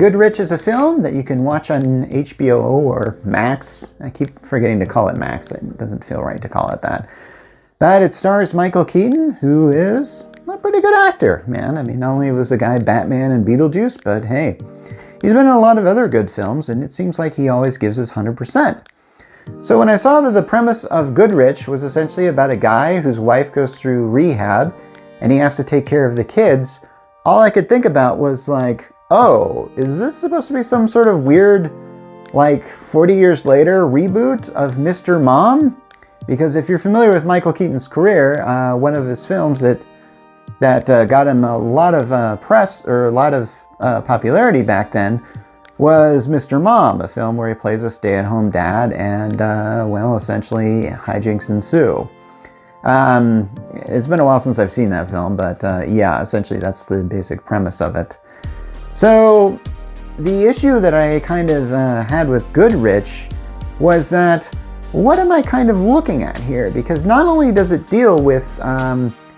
Goodrich is a film that you can watch on HBO or Max. I keep forgetting to call it Max. It doesn't feel right to call it that. But it stars Michael Keaton, who is a pretty good actor, man. I mean, not only was the guy Batman and Beetlejuice, but hey, he's been in a lot of other good films, and it seems like he always gives his 100%. So when I saw that the premise of Goodrich was essentially about a guy whose wife goes through rehab, and he has to take care of the kids, all I could think about was like, oh, is this supposed to be some sort of weird, like 40 years later reboot of Mr. Mom? Because if you're familiar with Michael Keaton's career, one of his films that got him a lot of press or a lot of popularity back then was Mr. Mom, a film where he plays a stay-at-home dad and, well, essentially hijinks ensue. It's been a while since I've seen that film, but yeah, essentially that's the basic premise of it. So the issue that I kind of had with Goodrich was that, what am I kind of looking at here? Because not only does it deal with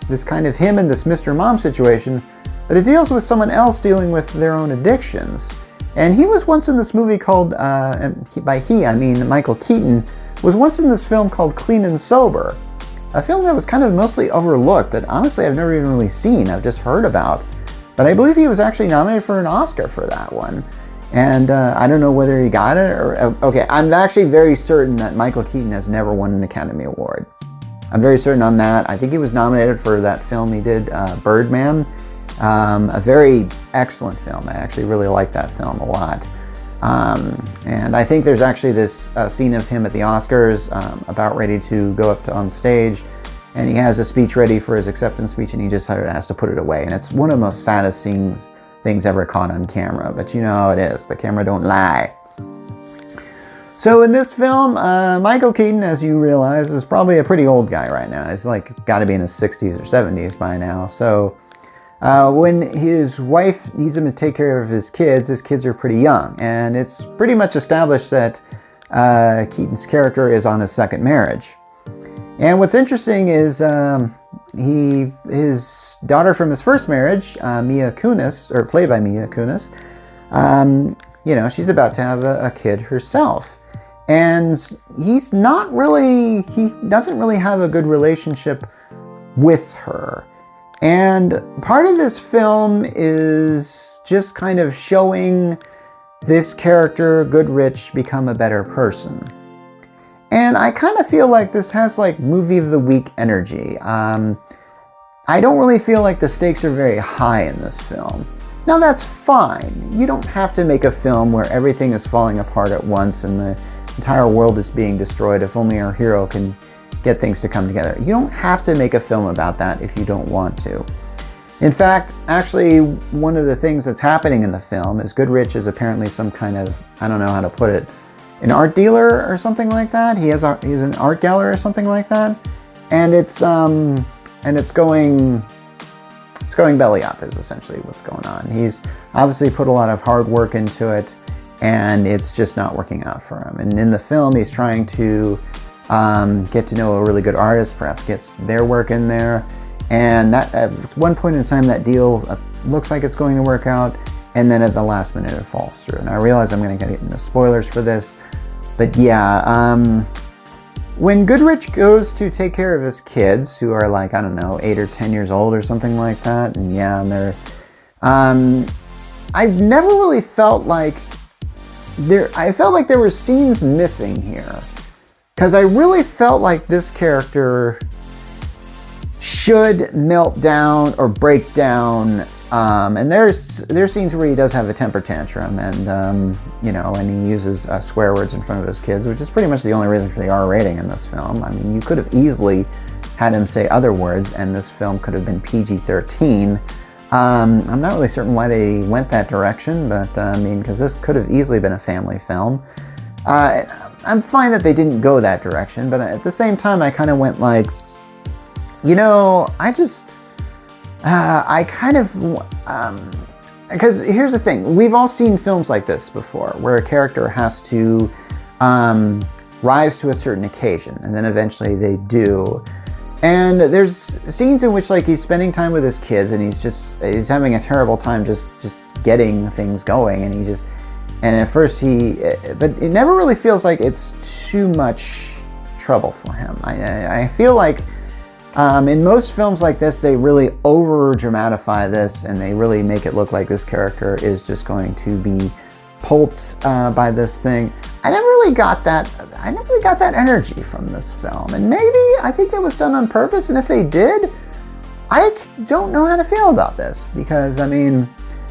this kind of him and this Mr. Mom situation, but it deals with someone else dealing with their own addictions. And he was once in this movie called, and by he I mean Michael Keaton, was once in this film called Clean and Sober. A film that was kind of mostly overlooked, that honestly I've never even really seen, I've just heard about. But I believe he was actually nominated for an Oscar for that one. And I don't know whether he got it or... Okay, I'm actually very certain that Michael Keaton has never won an Academy Award. I'm very certain on that. I think he was nominated for that film he did, Birdman. A very excellent film. I actually really like that film a lot. And I think there's actually this scene of him at the Oscars about ready to go up on stage. And he has a speech ready for his acceptance speech, and he just has to put it away. And it's one of the most saddest things ever caught on camera. But you know how it is. The camera don't lie. So in this film, Michael Keaton, as you realize, is probably a pretty old guy right now. He's like got to be in his 60s or 70s by now. So when his wife needs him to take care of his kids are pretty young. And it's pretty much established that Keaton's character is on his second marriage. And what's interesting is his daughter from his first marriage, Mia Kunis, or played by Mia Kunis, you know, she's about to have a kid herself. And he doesn't really have a good relationship with her. And part of this film is just kind of showing this character, Goodrich, become a better person. And I kind of feel like this has like movie of the week energy. I don't really feel like the stakes are very high in this film. Now that's fine. You don't have to make a film where everything is falling apart at once and the entire world is being destroyed if only our hero can get things to come together. You don't have to make a film about that if you don't want to. In fact, actually, one of the things that's happening in the film is Goodrich is apparently some kind of, I don't know how to put it, an art dealer or something like that. He's an art gallery or something like that, and it's going belly up is essentially what's going on. He's obviously put a lot of hard work into it, and it's just not working out for him. And in the film, he's trying to get to know a really good artist, perhaps gets their work in there, and that at one point in time that deal looks like it's going to work out. And then at the last minute it falls through. And I realize I'm going to get into spoilers for this. But yeah, when Goodrich goes to take care of his kids, who are like, I don't know, 8 or 10 years old or something like that. And yeah, and they're... I've never really felt like... I felt like there were scenes missing here. Because I really felt like this character should melt down or break down. And there's scenes where he does have a temper tantrum, and you know, and he uses swear words in front of his kids, which is pretty much the only reason for the R rating in this film. I mean, you could have easily had him say other words, and this film could have been PG-13. I'm not really certain why they went that direction, but I mean, because this could have easily been a family film. I'm fine that they didn't go that direction, but at the same time, I kind of went like, you know, because here's the thing, we've all seen films like this before, where a character has to rise to a certain occasion, and then eventually they do. And there's scenes in which like he's spending time with his kids and he's having a terrible time just getting things going, and and at first but it never really feels like it's too much trouble for him. I feel like in most films like this, they really over dramatify this and they really make it look like this character is just going to be pulped by this thing. I never really got that energy from this film, and maybe I think that was done on purpose, and if they did, I don't know how to feel about this, because I mean,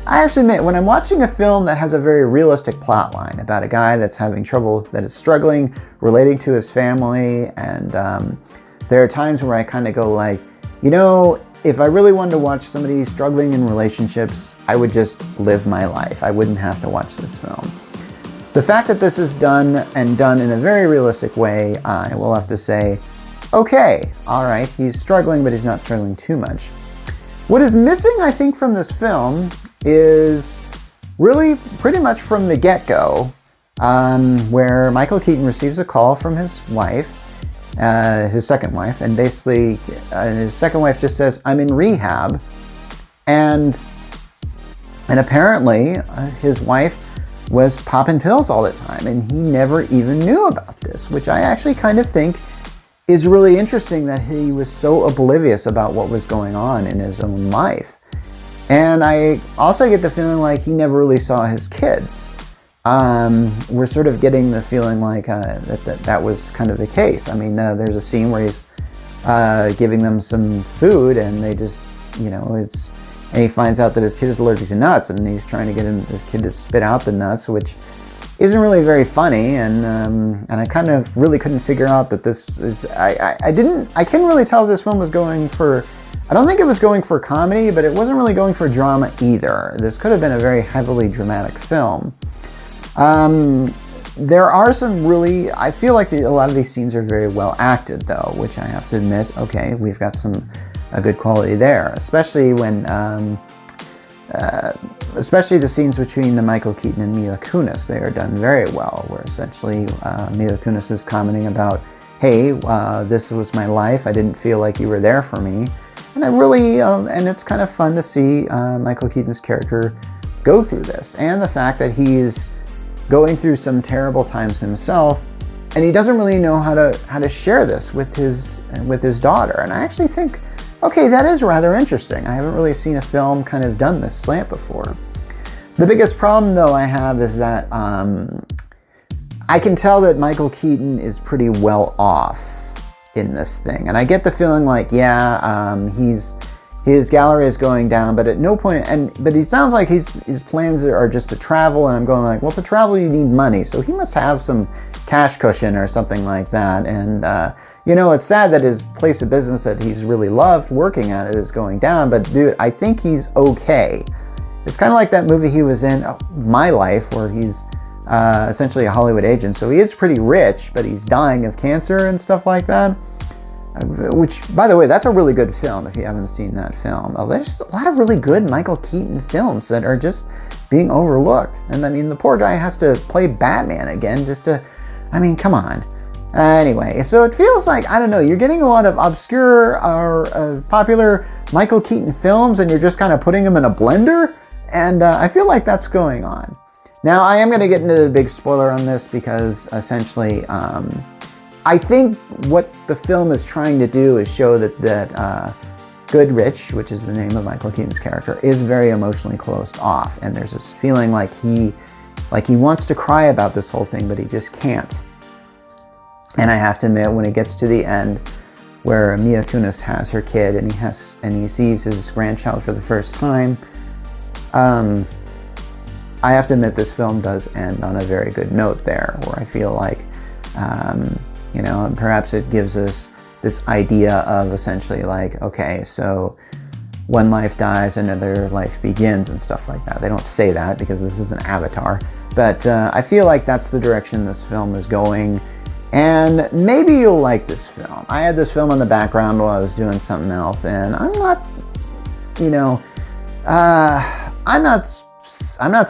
I have to admit, when I'm watching a film that has a very realistic plot line about a guy that's having trouble, that is struggling, relating to his family, and there are times where I kind of go like, you know, if I really wanted to watch somebody struggling in relationships, I would just live my life. I wouldn't have to watch this film. The fact that this is done in a very realistic way, I will have to say, okay, all right, he's struggling, but he's not struggling too much. What is missing, I think, from this film is really pretty much from the get-go, where Michael Keaton receives a call from his wife, his second wife, and basically his second wife just says, "I'm in rehab," and apparently his wife was popping pills all the time, and he never even knew about this, which I actually kind of think is really interesting, that he was so oblivious about what was going on in his own life. And I also get the feeling like he never really saw his kids. We're sort of getting the feeling like that was kind of the case. I mean, there's a scene where he's giving them some food, and they just, you know, and he finds out that his kid is allergic to nuts, and he's trying to get his kid to spit out the nuts, which isn't really very funny. And I kind of really couldn't figure out that this is. I couldn't really tell if this film was going for. I don't think it was going for comedy, but it wasn't really going for drama either. This could have been a very heavily dramatic film. There are some really. I feel like a lot of these scenes are very well acted, though, which I have to admit. Okay, we've got a good quality there, especially when, especially the scenes between Michael Keaton and Mila Kunis. They are done very well, where essentially Mila Kunis is commenting about, "Hey, this was my life. I didn't feel like you were there for me," and I really, and it's kind of fun to see Michael Keaton's character go through this, and the fact that he's going through some terrible times himself, and he doesn't really know how to share this with his daughter. And I actually think, okay, that is rather interesting. I haven't really seen a film kind of done this slant before. The biggest problem, though, I have is that I can tell that Michael Keaton is pretty well off in this thing. And I get the feeling like, yeah, his gallery is going down, but at no point, but he sounds like his plans are just to travel, and I'm going like, well, to travel you need money, so he must have some cash cushion or something like that. And you know, it's sad that his place of business that he's really loved working at it is going down, but dude, I think he's okay. It's kind of like that movie he was in, My Life, where he's essentially a Hollywood agent, so he is pretty rich, but he's dying of cancer and stuff like that. Which, by the way, that's a really good film if you haven't seen that film. There's a lot of really good Michael Keaton films that are just being overlooked. And I mean, the poor guy has to play Batman again I mean, come on. Anyway, so it feels like, I don't know, you're getting a lot of obscure or popular Michael Keaton films, and you're just kind of putting them in a blender, and I feel like that's going on. Now, I am going to get into the big spoiler on this, because essentially, I think what the film is trying to do is show that Goodrich, which is the name of Michael Keaton's character, is very emotionally closed off, and there's this feeling like he wants to cry about this whole thing, but he just can't. And I have to admit, when it gets to the end, where Mila Kunis has her kid, and he sees his grandchild for the first time, I have to admit this film does end on a very good note there, where I feel like, you know, and perhaps it gives us this idea of essentially like, okay, so one life dies, another life begins, and stuff like that. They don't say that because this is an Avatar, but I feel like that's the direction this film is going, and maybe you'll like this film. I had this film in the background while I was doing something else, and I'm not, you know, I'm not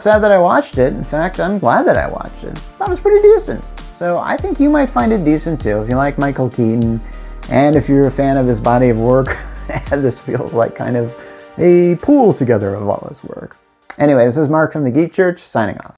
sad that I watched it. In fact, I'm glad that I watched it. I thought it was pretty decent. So I think you might find it decent too. If you like Michael Keaton, And if you're a fan of his body of work, this feels like kind of a pool together of all his work. Anyway, this is Mark from the Geek Church, signing off.